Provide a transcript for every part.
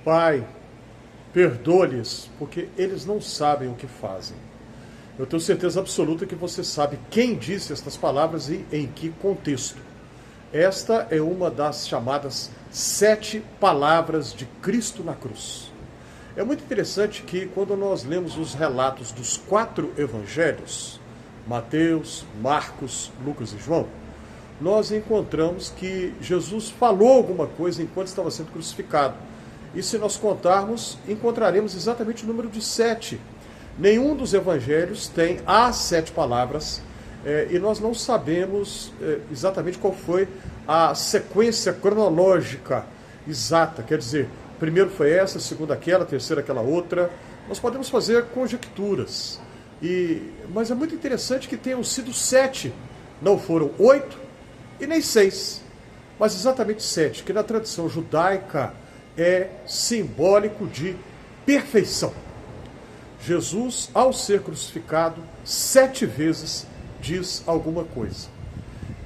Pai, perdoa-lhes, porque eles não sabem o que fazem. Eu tenho certeza absoluta que você sabe quem disse estas palavras e em que contexto. Esta é uma das chamadas 7 palavras de Cristo na cruz. É muito interessante que quando nós lemos os relatos dos 4 evangelhos, Mateus, Marcos, Lucas e João, nós encontramos que Jesus falou alguma coisa enquanto estava sendo crucificado. E se nós contarmos, encontraremos exatamente o número de 7. Nenhum dos evangelhos tem as 7 palavras, e nós não sabemos exatamente qual foi a sequência cronológica exata. Quer dizer, primeiro foi essa, segundo aquela, terceira aquela outra. Nós podemos fazer conjecturas. Mas é muito interessante que tenham sido 7. Não foram 8 e nem 6, mas exatamente 7, que na tradição judaica é simbólico de perfeição. Jesus, ao ser crucificado, 7 vezes diz alguma coisa.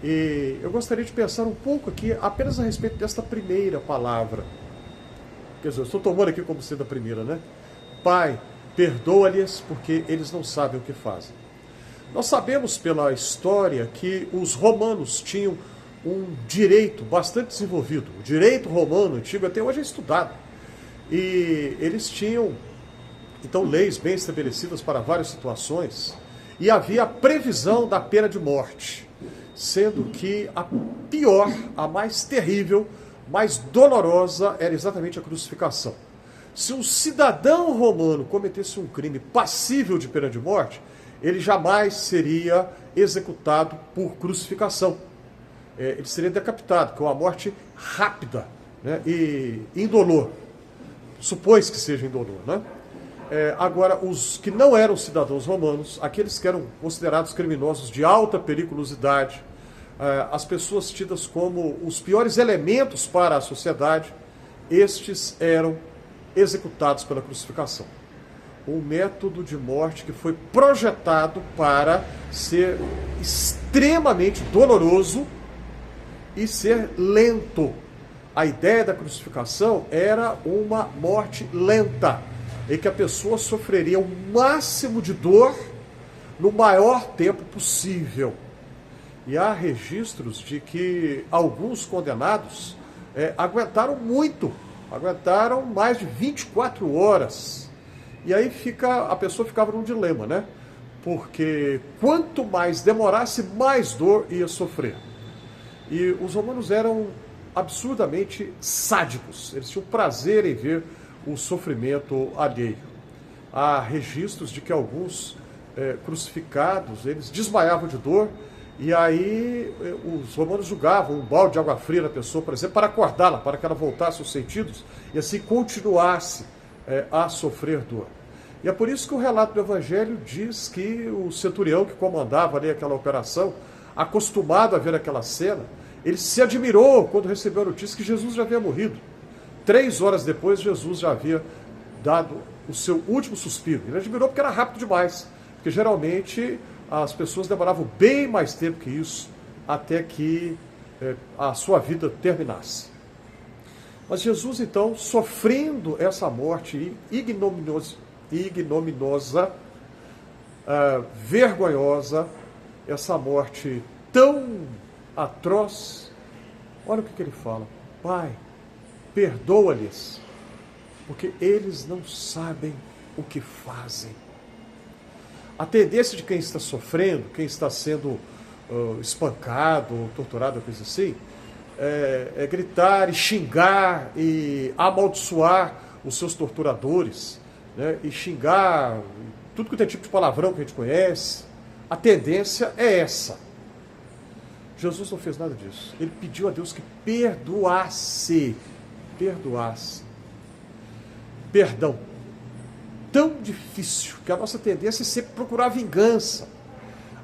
E eu gostaria de pensar um pouco aqui apenas a respeito desta primeira palavra. Quer dizer, eu estou tomando aqui como sendo a primeira, né? Pai, perdoa-lhes porque eles não sabem o que fazem. Nós sabemos pela história que os romanos tinham um direito bastante desenvolvido. O direito romano antigo até hoje é estudado. E eles tinham, então, leis bem estabelecidas para várias situações. E havia a previsão da pena de morte, sendo que a pior, a mais terrível, mais dolorosa era exatamente a crucificação. Se um cidadão romano cometesse um crime passível de pena de morte, ele jamais seria executado por crucificação. Ele seria decapitado, que é uma morte rápida, né, e indolor. Supôs que seja indolor, né? Agora, os que não eram cidadãos romanos, aqueles que eram considerados criminosos de alta periculosidade, as pessoas tidas como os piores elementos para a sociedade, estes eram executados pela crucificação. Um método de morte que foi projetado para ser extremamente doloroso e ser lento. A ideia da crucificação era uma morte lenta, em que a pessoa sofreria o máximo de dor no maior tempo possível. E há registros de que alguns condenados aguentaram muito, aguentaram mais de 24 horas. E aí a pessoa ficava num dilema, né? Porque quanto mais demorasse, mais dor ia sofrer. E os romanos eram absurdamente sádicos. Eles tinham prazer em ver o sofrimento alheio. Há registros de que alguns crucificados, eles desmaiavam de dor, e aí os romanos jogavam um balde de água fria na pessoa, por exemplo, para acordá-la, para que ela voltasse aos sentidos e assim continuasse a sofrer dor. E é por isso que o relato do Evangelho diz que o centurião que comandava ali aquela operação, acostumado a ver aquela cena, ele se admirou quando recebeu a notícia que Jesus já havia morrido. 3 horas depois, Jesus já havia dado o seu último suspiro. Ele admirou porque era rápido demais, porque geralmente as pessoas demoravam bem mais tempo que isso até que a sua vida terminasse. Mas Jesus, então, sofrendo essa morte ignominiosa, vergonhosa, essa morte tão atroz, olha o que ele fala: Pai, perdoa-lhes, porque eles não sabem o que fazem. A tendência de quem está sofrendo, quem está sendo espancado, torturado, coisa assim, é gritar e xingar e amaldiçoar os seus torturadores, né, e xingar tudo que tem tipo de palavrão que a gente conhece. A tendência é essa. Jesus não fez nada disso. Ele pediu a Deus que perdoasse. Perdão. Tão difícil que a nossa tendência é sempre procurar vingança.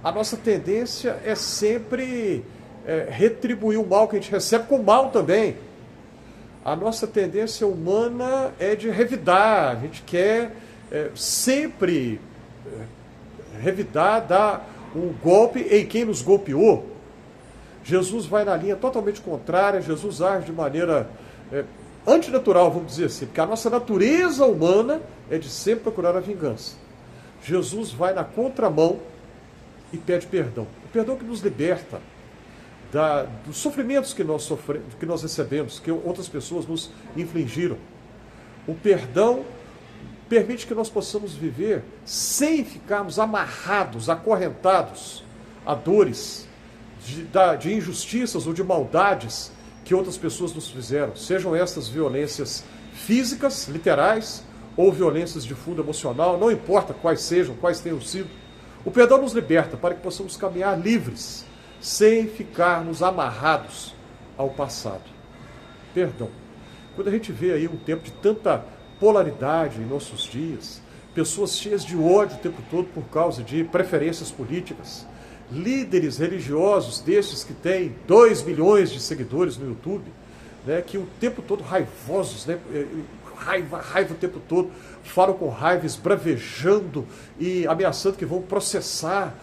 A nossa tendência é sempre retribuir o mal que a gente recebe com o mal também. A nossa tendência humana é de revidar. A gente quer sempre revidar, dar um golpe em quem nos golpeou. Jesus vai na linha totalmente contrária. Jesus age de maneira antinatural, vamos dizer assim, porque a nossa natureza humana é de sempre procurar a vingança. Jesus vai na contramão e pede perdão. O perdão que nos liberta dos sofrimentos que nós recebemos, que outras pessoas nos infligiram. O perdão permite que nós possamos viver sem ficarmos amarrados, acorrentados a dores de injustiças ou de maldades que outras pessoas nos fizeram, sejam estas violências físicas, literais, ou violências de fundo emocional, não importa quais sejam, quais tenham sido. O perdão nos liberta para que possamos caminhar livres, sem ficarmos amarrados ao passado. Perdão. Quando a gente vê aí um tempo de tanta polaridade em nossos dias, pessoas cheias de ódio o tempo todo por causa de preferências políticas, líderes religiosos desses que têm 2 milhões de seguidores no YouTube, né, que o tempo todo raivosos, né, raiva o tempo todo, falam com raiva, esbravejando e ameaçando que vão processar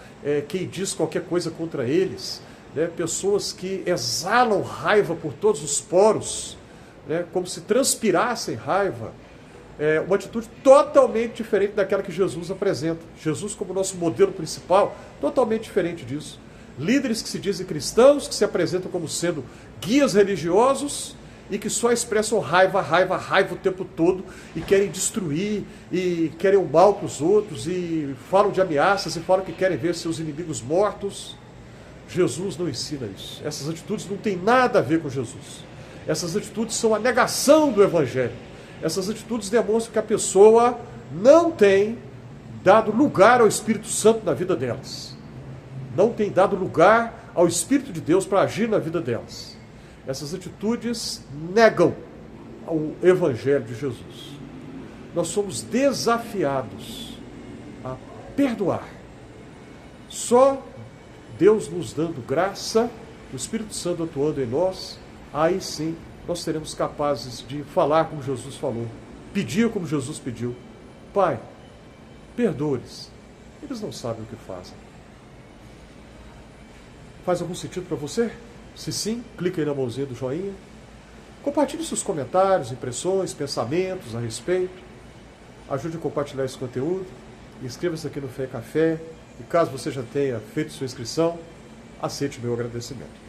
quem diz qualquer coisa contra eles, né, pessoas que exalam raiva por todos os poros, né, como se transpirassem raiva. Uma atitude totalmente diferente daquela que Jesus apresenta. Jesus como nosso modelo principal, totalmente diferente disso. Líderes que se dizem cristãos, que se apresentam como sendo guias religiosos e que só expressam raiva o tempo todo e querem destruir e querem o mal para os outros e falam de ameaças e falam que querem ver seus inimigos mortos. Jesus não ensina isso. Essas atitudes não têm nada a ver com Jesus. Essas atitudes são a negação do Evangelho. Essas atitudes demonstram que a pessoa não tem dado lugar ao Espírito Santo na vida delas. Não tem dado lugar ao Espírito de Deus para agir na vida delas. Essas atitudes negam o Evangelho de Jesus. Nós somos desafiados a perdoar. Só Deus nos dando graça, o Espírito Santo atuando em nós, aí sim nós seremos capazes de falar como Jesus falou, pedir como Jesus pediu. Pai, perdoa-lhes, eles não sabem o que fazem. Faz algum sentido para você? Se sim, clica aí na mãozinha do joinha. Compartilhe seus comentários, impressões, pensamentos a respeito. Ajude a compartilhar esse conteúdo. Inscreva-se aqui no Fé e Café. E caso você já tenha feito sua inscrição, aceite o meu agradecimento.